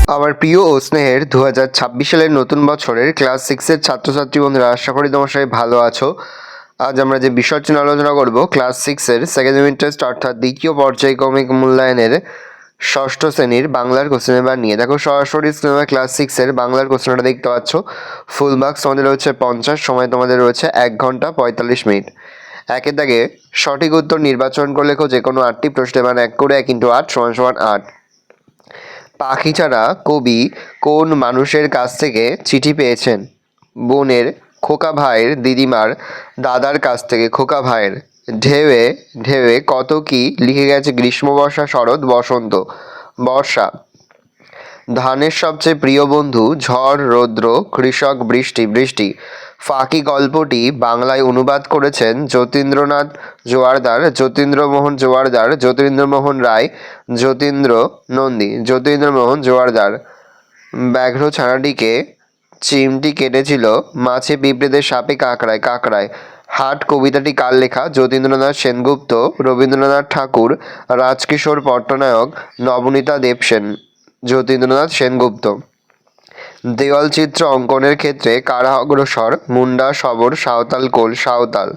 আমার প্রিয় ও স্নেহের 2026 সালের নতুন বছরের ক্লাস 6-এর ছাত্রছাত্রী বন্ধুরা, আশা করি তোমার সবাই ভালো আছো। আজ আমরা যে বিষয়টি নিয়ে আলোচনা করব, ক্লাস 6-এর সেকেন্ড ইউনিট টেস্ট অর্থাৎ দ্বিতীয় পর্যায়ক্রমিক মূল্যায়নের ষষ্ঠ শ্রেণীর বাংলার কোশ্চেন পেপার নিয়ে। দেখো, সরাসরি স্ক্রিনে ক্লাস 6-এর বাংলার কোশ্চেনটা দেখতে পাচ্ছ। ফুল মার্কস তোমাদের রয়েছে 50, সময় তোমাদের রয়েছে 1 ঘন্টা 45 মিনিট। একের দাগে সঠিক উত্তর নির্বাচন করে লেখো যে কোনো 8টি প্রশ্নের মান 1 করে 1 × 8 = 8। পাখি ছাড়া কবি কোন মানুষের কাছ থেকে চিঠি পেয়েছেন? বোনের, খোকা ভাইয়ের, দিদিমার, দাদার কাছ থেকে। খোকা ভাইয়ের। ঢেউয়ে ঢেউয়ে কত কি লিখে গেছে গ্রীষ্ম, বর্ষা, শরৎ, বসন্ত। বর্ষা। ধানের সবচেয়ে প্রিয় বন্ধু ঝড়, রৌদ্র, কৃষক, বৃষ্টি। বৃষ্টি। ফাঁকি গল্পটি বাংলায় অনুবাদ করেছেন যতীন্দ্রনাথ জোয়ারদার, যতীন্দ্রমোহন জোয়ারদার, যতীন্দ্রমোহন রায়, যতীন্দ্র নন্দী। যতীন্দ্রমোহন জোয়ারদার। ব্যাঘ্র ছানাটিকে চিমটি কেটেছিল মাছে, পিঁপড়েদের, সাপে, কাঁকড়ায়। কাঁকড়ায়। হাট কবিতাটি কার লেখা? যতীন্দ্রনাথ সেনগুপ্ত, রবীন্দ্রনাথ ঠাকুর, রাজকিশোর পট্টনায়ক, নবনীতা দেবসেন। যতীন্দ্রনাথ সেনগুপ্ত। দেওয়াল চিত্র অঙ্কনের ক্ষেত্রে কারা অগ্রসর? মুন্ডা, শবর, সাঁওতাল, কোল। সাঁওতাল।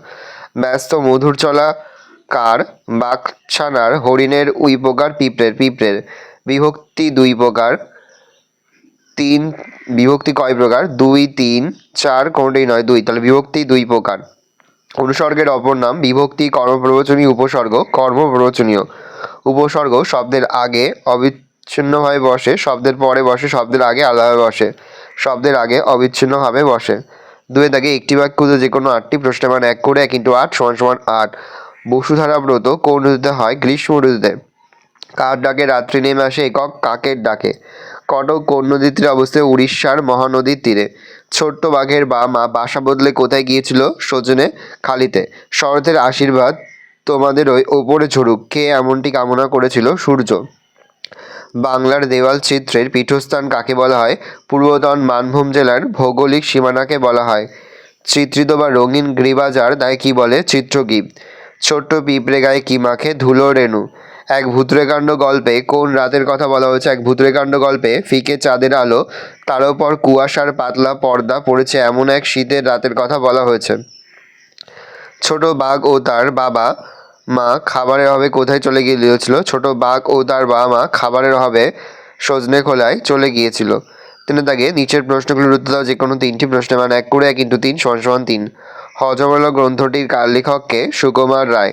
ব্যস্ত মধুর চলা কার? বাঘছানার, হরিণের, উইপোকার, পিঁপড়ের। পিঁপড়ের। বিভক্তি 2 প্রকার। 3 বিভক্তি কয় প্রকার? 2, 3, 4, কোনটাই নয়, 2। তাহলে বিভক্তি 2 প্রকার। অনুসর্গের অপর নাম। বিভক্তি কর্মপ্রবচনীয়, উপসর্গ কর্মপ্রবচনীয়। উপসর্গ শব্দের আগে অবিচ্ছিন্নভাবে বসে, শব্দের পরে বসে, শব্দের আগে আলাদাভাবে বসে। শব্দের আগে অবিচ্ছিন্নভাবে বসে। 2 দাগে একটি বাক্যতে যে কোনো 8টি প্রশ্নের মান 1 করে 1 × 8 = 8। বসুধারা ব্রত কোন ঋতুতে হয়? গ্রীষ্ম ঋতুতে। কার ডাকে রাত্রি নেমে আসে? একক। কাকের ডাকে। কটক কোন নদীর তীরে অবস্থিত? উড়িষ্যার মহানদীর তীরে। ছোট্ট বাঘের মা বাসা বদলে কোথায় গিয়েছিল? সজনে খালিতে। শরতের আশীর্বাদ তোমাদের ওপরে ঝরুক, কে এমনটি কামনা করেছিল? সূর্য। বাংলার দেওয়াল চিত্রের পীঠস্থান কাকে বলা হয়? পূর্বতন মানভূম জেলার ভৌগোলিক সীমানাকে বলা হয়। চিত্রিত বা রঙিন গ্রীবাজার তাই কি বলে? চিত্রগ্রীব। ছোট্ট পিঁপড়ে গায়ে কি মাখে? ধুলো রেণু। এক ভূতুড়েকাণ্ড গল্পে কোন রাতের কথা বলা হয়েছে? এক ভূতুড়েকাণ্ড গল্পে ফিকে চাঁদের আলো, তার উপর কুয়াশার পাতলা পর্দা পড়েছে এমন এক শীতের রাতের কথা বলা হয়েছে। ছোট বাঘ ও তার বাবা মা খাবারের অভাবে কোথায় চলে গিয়েছিল? ছোট বাঘ ও তার বাবা মা খাবারের অভাবে সজনেখোলায় চলে গিয়েছিল। 3 দাগে নিচের প্রশ্নগুলোর উত্তর দাও যে কোনো 3টি প্রশ্নের মান 1 করে 1 × 3 = 3। হযবরল গ্রন্থটির কার লেখককে? সুকুমার রায়।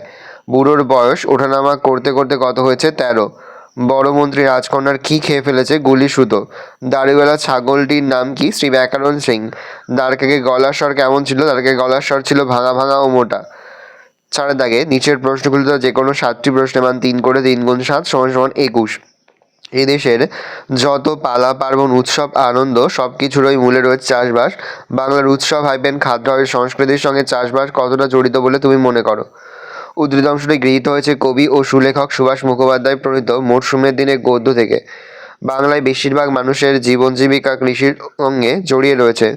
বুড়োর বয়স ওঠানামা করতে করতে কত হয়েছে? 13। বড় মন্ত্রী রাজকন্যার কি খেয়ে ফেলেছে? গুলি সুতো। দাড়িওয়ালা ছাগলটির নাম কি? শ্রী ব্যাকরণ সিং। দ্বারকাকে গলার স্বর কেমন ছিল? দ্বারকাকে গলার স্বর ছিল ভাঙা ভাঙা ও মোটা। 4 দাগে নিচের প্রশ্নগুলিতে যে কোনো 7টি প্রশ্নের মান 3 করে 3 × 7 = 21। এদেশের যত পালা পার্বণ, উৎসব, আনন্দ সবকিছুরই মূলে রয়েছে চাষবাস। বাংলার উৎসব খাদ্য সংস্কৃতির সঙ্গে চাষবাস কতটা জড়িত বলে তুমি মনে করো? উদ্ধৃত অংশটি গৃহীত হয়েছে কবি ও সুলেখক সুভাষ মুখোপাধ্যায় প্রণীত মরশুমের দিনে গদ্য থেকে। বাংলায় বেশিরভাগ মানুষের জীবন জীবিকা কৃষির সঙ্গে জড়িয়ে রয়েছে,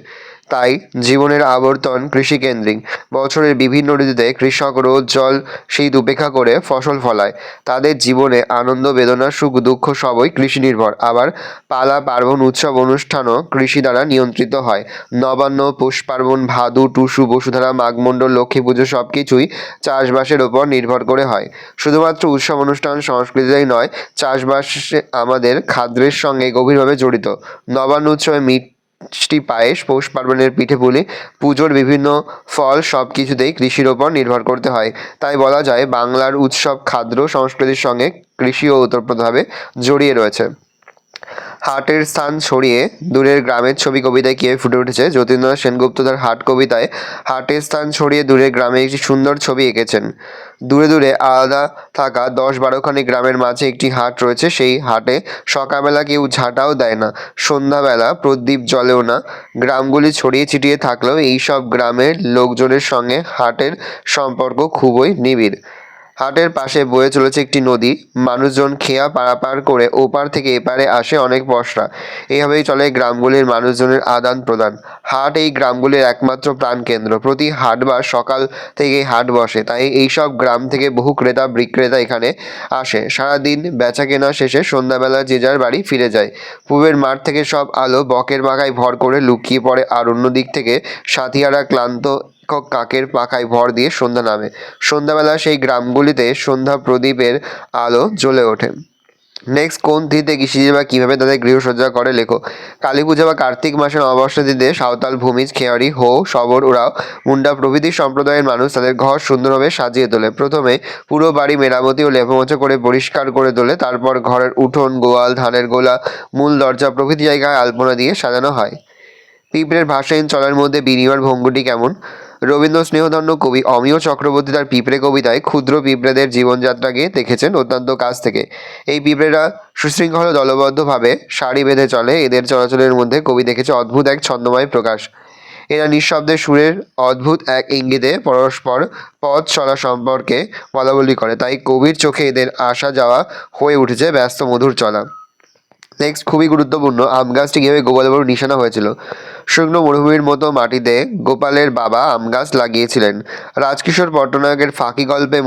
তাই জীবনের আবর্তন কৃষিকেন্দ্রিক। বছরের বিভিন্ন ঋতুতে কৃষক রোদ, জল, শীত উপেক্ষা করে ফসল ফলায়। তাদের জীবনে আনন্দ, বেদনা, সুখ, দুঃখ সবই কৃষি নির্ভর। আবার পালা পার্বণ, উৎসব, অনুষ্ঠানও কৃষি দ্বারা নিয়ন্ত্রিত হয়। নবান্ন, পৌষ পার্বণ, ভাদু, টুসু, বসুধারা, মাঘমণ্ডল, লক্ষ্মী পুজো সবকিছুই চাষবাসের ওপর নির্ভর করে হয়। শুধুমাত্র উৎসব অনুষ্ঠান সংস্কৃতিই নয়, চাষবাস আমাদের খাদ্যের সঙ্গে গভীরভাবে জড়িত। নবান্ন উৎসবে মিষ্টি পায়েস, পৌষ পার্বণের পিঠে-পুলি, পুজোর বিভিন্ন ফল সবকিছুতেই কৃষির ওপর নির্ভর করতে হয়। তাই বলা যায় বাংলার উৎসব খাদ্য সংস্কৃতির সঙ্গে কৃষিও ওতপ্রোতভাবে জড়িয়ে রয়েছে। হাটের স্থান ছড়িয়ে দূরের গ্রামের ছবি কবিতায় কীভাবে ফুটে উঠেছে? যতীন্দ্রনাথ সেনগুপ্ত তার হাট কবিতায় হাটের স্থান ছড়িয়ে দূরের গ্রামে একটি সুন্দর ছবি এঁকেছেন। দূরে দূরে আলাদা থাকা 10-12খানি গ্রামের মাঝে একটি হাট রয়েছে। সেই হাটে সকালবেলা কেউ ঝাঁটাও দেয় না, সন্ধ্যাবেলা প্রদীপ জ্বলেও না। গ্রামগুলি ছড়িয়ে ছিটিয়ে থাকলেও এই সব গ্রামের লোকজনের সঙ্গে হাটের সম্পর্ক খুবই নিবিড়। হাটের পাশে বয়ে চলেছে একটি নদী, মানুষজন খেয়া পারাপার করে ওপার থেকে এপারে আসে অনেক পসরা। এইভাবেই চলে গ্রামগুলির মানুষজনের আদান প্রদান। হাট এই গ্রামগুলির একমাত্র প্রাণকেন্দ্র। প্রতি হাটবার সকাল থেকেই হাট বসে, তাই এইসব গ্রাম থেকে বহু ক্রেতা বিক্রেতা এখানে আসে। সারাদিন বেচা কেনা শেষে সন্ধ্যাবেলা যে যার বাড়ি ফিরে যায়। পূবের মাঠ থেকে সব আলো বকের পাখায় ভর করে লুকিয়ে পড়ে, আর অন্য দিক থেকে সাথীয়ারা ক্লান্ত কাকের পাখায় ভর দিয়ে সন্ধ্যা নামে। সন্ধ্যাবেলা সেই গ্রামগুলিতে সন্ধ্যা প্রদীপের আলো জ্বলে ওঠে। নেক্সট, কোন তিথিতে কৃষিজীবী বা কীভাবে তাদের গৃহসজ্জা করে লেখো। কালী পূজা বা কার্তিক মাসের অমাবস্যা তিথিতে সাঁওতাল, ভূমিজ, খেয়ারি, হো, শবর, ওরাও, মুন্ডা প্রভৃতি সম্প্রদায়ের মানুষ তাদের ঘর সুন্দরভাবে সাজিয়ে তোলে। প্রথমে পুরো বাড়ি মেরামতি ও লেপোমোছা করে পরিষ্কার করে তোলে। তারপর ঘরের উঠোন, গোয়াল, ধানের গোলা, মূল দরজা প্রভৃতি জায়গায় আলপনা দিয়ে সাজানো হয়। পিঁপড়ের ভাষাহীন চলার মধ্যে বিনিময়ের ভঙ্গিটি কেমন। রবীন্দ্র স্নেহধন্য কবি অমিয় চক্রবর্তী তার পিঁপড়ে কবিতায় ক্ষুদ্র পিঁপড়েদের জীবনযাত্রাকে দেখেছেন অত্যন্ত কাছ থেকে। এই পিঁপড়েরা সুশৃঙ্খল দলবদ্ধভাবে সারি বেঁধে চলে। এদের চলাচলের মধ্যে কবি দেখেছে অদ্ভুত এক ছন্দময় প্রকাশ। এরা নিঃশব্দে সুরের অদ্ভুত এক ইঙ্গিতে পরস্পর পথ চলা সম্পর্কে বলাবলি করে, তাই কবির চোখে এদের আসা যাওয়া হয়ে উঠেছে ব্যস্ত মধুর চলা। নেক্সট, খুবই গুরুত্বপূর্ণ, আম গাছটি কীভাবে গোপালবাবুর নিশানা হয়েছিল। শুকনো মরুভূমির মতো মাটিতে গোপালের বাবা আম গাছ লাগিয়েছিলেন। রাজকিশোর পট্টনায়কের ফাঁকি গল্পে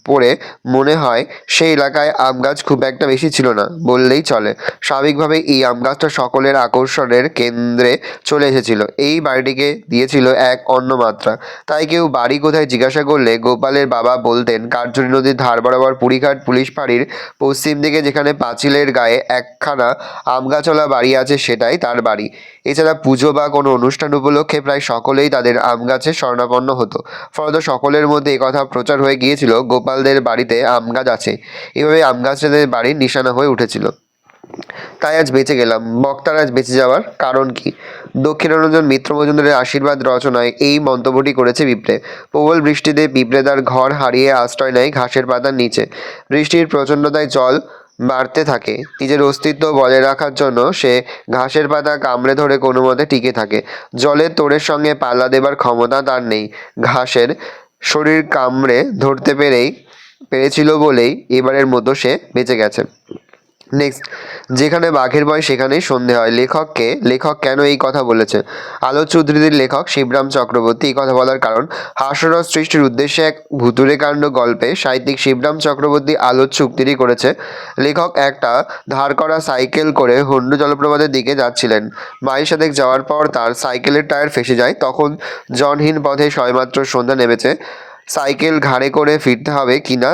পড়ে মনে হয় সেই এলাকায় আম গাছ খুব একটা বেশি ছিল না বললেই চলে। স্বাভাবিকভাবেই এই আম গাছটা সকলের আকর্ষণের কেন্দ্রে চলে এসেছিল। এই বাড়িটিকে দিয়েছিল এক অন্য মাত্রা। তাই কেউ বাড়ি কোথায় জিজ্ঞাসা করলে গোপালের বাবা বলতেন কার্জনী নদীর ধার বরাবর পুরীঘাট পুলিশ ফাঁড়ির পশ্চিম দিকে যেখানে পাঁচিলের গায়ে একখানা আমগাছওয়ালা বাড়ি আছে সেটাই তার বাড়ি। এছাড়া পুজো বা কোনো অনুষ্ঠান উপলক্ষে প্রায় সকলেই তাদের আম গাছে শরণাপন্ন হতো। ফলত সকলের মধ্যে একথা প্রচার হয়ে গিয়েছিল গোপালদের বাড়িতে আম গাছ আছে। এভাবে আম গাছদের বাড়ির নিশানা হয়ে উঠেছিল। তাই আজ বেঁচে গেলাম। বক্তার আজ বেঁচে যাওয়ার কারণ কি। দক্ষিণারঞ্জন মিত্র মজুমদারের আশীর্বাদ রচনায় এই মন্তব্যটি করেছে পিঁপড়ে। প্রবল বৃষ্টিতে পিঁপড়ে তার ঘর হারিয়ে আশ্রয় নেয় ঘাসের পাতার নিচে। বৃষ্টির প্রচণ্ডতায় জল বাড়তে থাকে। নিজের অস্তিত্ব বজায় রাখার জন্য সে ঘাসের পাতা কামড়ে ধরে কোনো মতে টিকে থাকে। জলের তোড়ের সঙ্গে পাল্লা দেবার ক্ষমতা তার নেই। ঘাসের শরীর কামড়ে ধরতে পেরেছিল বলেই এবারের মতো সে বেঁচে গেছে। নেক্সট, যেখানে বাঘের ভয় সেখানেই সন্ধে হয়। লেখক কেন এই কথা বলেছে। আলোচ্য উদ্ধৃতির লেখক শিবরাম চক্রবর্তী। এই কথা বলার কারণ, হাস্যরস সৃষ্টির উদ্দেশ্যে এক ভুতুড়ে কাণ্ড গল্পে সাহিত্যিক শিবরাম চক্রবর্তী আলোচ্য উক্তিটি করেছে। লেখক একটা ধার করা সাইকেল করে হন্ডু জলপ্রপাতের দিকে যাচ্ছিলেন। মাইল সাতেক যাওয়ার পর তার সাইকেলের টায়ার ফেঁসে যায়। তখন জনহীন পথে সবেমাত্র সন্ধ্যা নেমেছে। সাইকেল ঘাড়ে করে ফিরতে হবে কিনা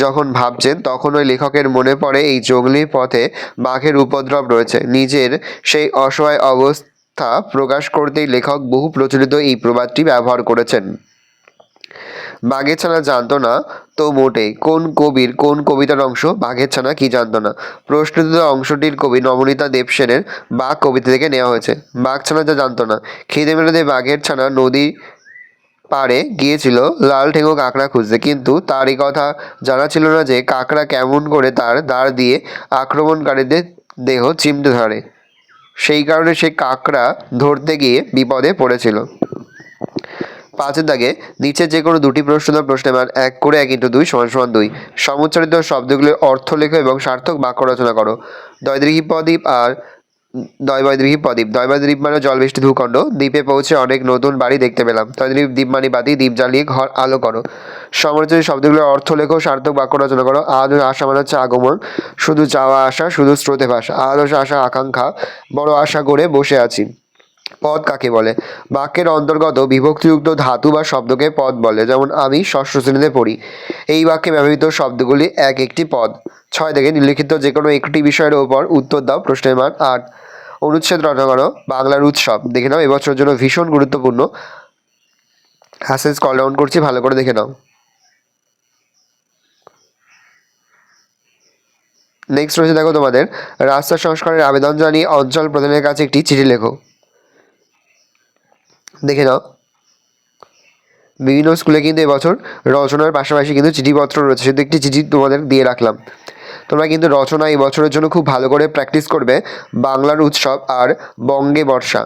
যখন ভাবছেন, তখন ওই লেখকের মনে পড়ে এই জঙ্গলি পথে বাঘের উপদ্রব রয়েছে। নিজের সেই অসহায় অবস্থা প্রকাশ করতেই লেখক বহু প্রচলিত এই প্রবাদটি ব্যবহার করেছেন। বাঘের ছানা জানতো না তো মোটেই। কোন কবির কোন কবিতার অংশ বাঘের ছানা কি জানতো না। প্রশ্নিত অংশটির কবি নবনীতা দেবসেনের বাঘ কবিতা থেকে নেওয়া হয়েছে। বাঘ ছানা যা জানতো না। খিদে মেটাতে বাঘের ছানা নদী পাড়ে গিয়েছিল লাল ঠেঙো কাঁকড়া খুঁজতে, কিন্তু তার এই কথা জানা ছিল না যে কাঁকড়া কেমন করে তার দাঁড় দিয়ে আক্রমণকারীদের দেহ চিমটে ধরে। সেই কারণে সে কাঁকড়া ধরতে গিয়ে বিপদে পড়েছিল। 5 দাগে নিচে যে কোনো দুটি প্রশ্ন দেওয়া প্রশ্নের মান 1 করে 1 × 2 = 2। সমুচ্চারিত শব্দগুলোর অর্থ লেখো এবং সার্থক বাক্য রচনা করো। দয়দীর্ঘী প্রদীপ আর দয়বদ্বীপ প্রদীপ। দয়বদ্বীপ মানে জল বৃষ্টি ভূখণ্ড। দ্বীপে পৌঁছে অনেক নতুন বাড়ি দেখতে পেলাম। দয়দ্বীপ দ্বীপ মানে বাতি, দ্বীপ জ্বালিয়ে ঘর আলো করো। সমালোচিত শব্দগুলোর অর্থ লেখো, সার্থক বাক্য রচনা করো। আশা মানে হচ্ছে আগমন, শুধু যাওয়া আসা, শুধু স্রোতে ভাসা। আশা আকাঙ্ক্ষা, বড় আশা করে বসে আছি। পদ কাকে বলে। বাক্যের অন্তর্গত বিভক্তিযুক্ত ধাতু বা শব্দকে পদ বলে। যেমন আমি ষষ্ঠ শ্রেণীতে পড়ি। এই বাক্যে ব্যবহৃত শব্দগুলি এক একটি পদ। 6 থেকে নিম্নলিখিত যে কোনো একটি বিষয়ের ওপর উত্তর দাও। প্রশ্নের মান 8। অনুচ্ছেদ রচনা করো। বাংলার উৎসব দেখে নাও, এবছরের জন্য ভীষণ গুরুত্বপূর্ণ। হ্যাসেজ কল ডাউন করছি, ভালো করে দেখে নাও। নেক্সট রয়েছে দেখো তোমাদের, রাস্তা সংস্কারের আবেদন জানিয়ে অঞ্চল প্রধানের কাছে একটি চিঠি লেখো। দেখে নাও, বিভিন্ন স্কুলে কিন্তু এবছর রচনার পাশাপাশি কিন্তু চিঠিপত্র রয়েছে। শুধু একটি চিঠি তোমাদের দিয়ে রাখলাম। তোমরা কিন্তু রচনা এই বছরের জন্য খুব ভালো করে প্র্যাকটিস করবে। বাংলার উৎসব আর বঙ্গে বর্ষা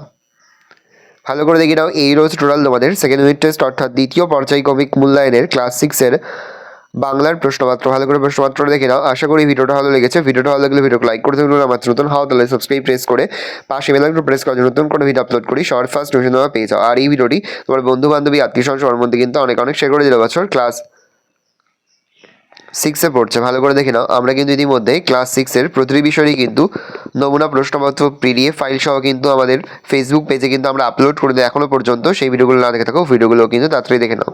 ভালো করে দেখে নাও। এই রোজ টোটাল তোমাদের সেকেন্ড ইউনিট টেস্ট অর্থাৎ দ্বিতীয় পর্যায়ক্রমিক মূল্যায়নের ক্লাস 6-এর বাংলার প্রশ্নপত্র। ভালো করে প্রশ্নপত্রটা দেখে নাও। আশা করি ভিডিওটা ভালো লেগেছে। ভিডিওটা ভালো লাগলে ভিডিওকে লাইক করে দেবেন। আমার নতুন হওয়া তাহলে সাবস্ক্রাইব প্রেস করে পাশে বেল আইকন প্রেস করে নতুন কোনো ভিডিও আপলোড করি সবার ফার্স্ট নোটিফিকেশন তোমরা পেয়ে যাও। আর এই ভিডিওটি তোমার বন্ধু বান্ধবী আত্মীয় স্বজন সবার মধ্যে কিন্তু অনেক অনেক শেয়ার করে দিলে। বছর ক্লাস 6-এ পড়ছে, ভালো করে দেখে নাও। আমরা কিন্তু ইতিমধ্যে ক্লাস 6-এর প্রতিটি বিষয়েরই কিন্তু নমুনা প্রশ্নপত্র পিডিএফ ফাইল সহ কিন্তু আমাদের ফেসবুক পেজে কিন্তু আমরা আপলোড করে দিই এখনো পর্যন্ত। সেই ভিডিওগুলো না দেখে থাকো, ভিডিওগুলো কিন্তু তাড়াতাড়ি দেখে নাও।